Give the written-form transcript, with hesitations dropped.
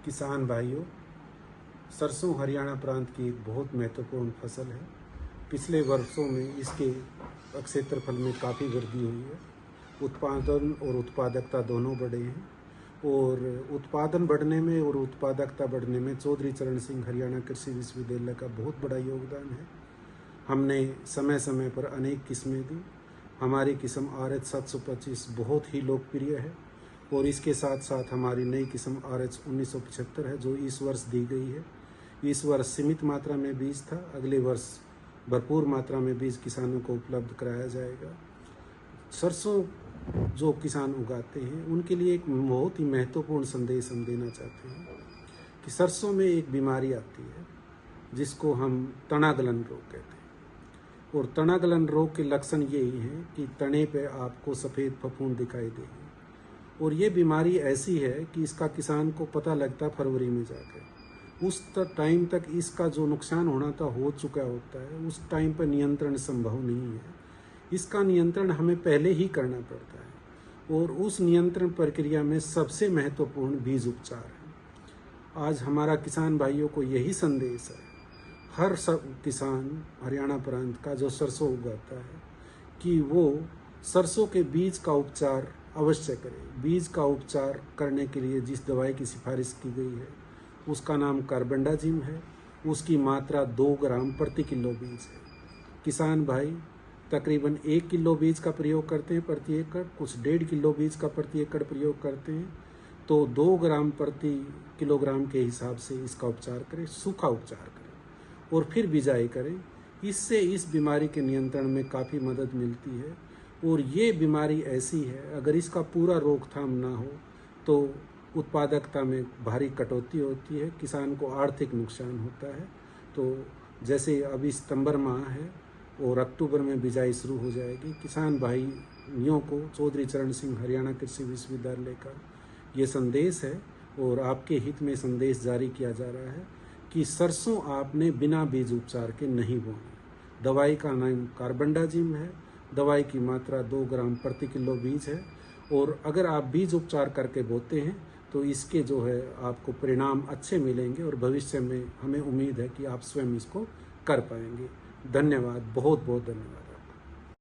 किसान भाइयों, सरसों हरियाणा प्रांत की एक बहुत महत्वपूर्ण फसल है। पिछले वर्षों में इसके क्षेत्रफल में काफ़ी वृद्धि हुई है। उत्पादन और उत्पादकता दोनों बढ़े हैं और उत्पादन बढ़ने में और उत्पादकता बढ़ने में चौधरी चरण सिंह हरियाणा कृषि विश्वविद्यालय का बहुत बड़ा योगदान है। हमने समय समय पर अनेक किस्में दी। हमारी किस्म RH 725 बहुत ही लोकप्रिय है और इसके साथ साथ हमारी नई किस्म RH 1975 है जो इस वर्ष दी गई है। इस वर्ष सीमित मात्रा में बीज था, अगले वर्ष भरपूर मात्रा में बीज किसानों को उपलब्ध कराया जाएगा। सरसों जो किसान उगाते हैं उनके लिए एक बहुत ही महत्वपूर्ण संदेश हम देना चाहते हैं कि सरसों में एक बीमारी आती है जिसको हम तनागलन रोग कहते हैं और तनागलन रोग के लक्षण यही हैं कि तने पे आपको सफ़ेद फफूंद दिखाई देगी और ये बीमारी ऐसी है कि इसका किसान को पता लगता फरवरी में जाकर। उस टाइम तक इसका जो नुकसान होना था हो चुका होता है। उस टाइम पर नियंत्रण संभव नहीं है। इसका नियंत्रण हमें पहले ही करना पड़ता है और उस नियंत्रण प्रक्रिया में सबसे महत्वपूर्ण बीज उपचार है। आज हमारा किसान भाइयों को यही संदेश है, हर किसान हरियाणा प्रांत का जो सरसों उगाता है कि वो सरसों के बीज का उपचार अवश्य करें। बीज का उपचार करने के लिए जिस दवाई की सिफारिश की गई है उसका नाम कार्बेंडाजिम है। उसकी मात्रा 2 ग्राम प्रति किलो बीज है। किसान भाई तकरीबन 1 किलो बीज का प्रयोग करते हैं प्रति एकड़, कुछ 1.5 किलो बीज का प्रति एकड़ प्रयोग करते हैं, तो 2 ग्राम प्रति किलोग्राम के हिसाब से इसका उपचार करें, सूखा उपचार करें और फिर बिजाई करें। इससे इस बीमारी के नियंत्रण में काफ़ी मदद मिलती है और ये बीमारी ऐसी है अगर इसका पूरा रोकथाम ना हो तो उत्पादकता में भारी कटौती होती है, किसान को आर्थिक नुकसान होता है। तो जैसे अभी सितंबर माह है और अक्टूबर में बिजाई शुरू हो जाएगी। किसान भाइयों को चौधरी चरण सिंह हरियाणा कृषि विश्वविद्यालय का ये संदेश है और आपके हित में संदेश जारी किया जा रहा है कि सरसों आपने बिना बीज उपचार के नहीं बोना। दवाई का नाम कार्बेंडाजिम है, दवाई की मात्रा 2 ग्राम प्रति किलो बीज है और अगर आप बीज उपचार करके बोते हैं तो इसके जो है आपको परिणाम अच्छे मिलेंगे और भविष्य में हमें उम्मीद है कि आप स्वयं इसको कर पाएंगे। धन्यवाद, बहुत बहुत धन्यवाद।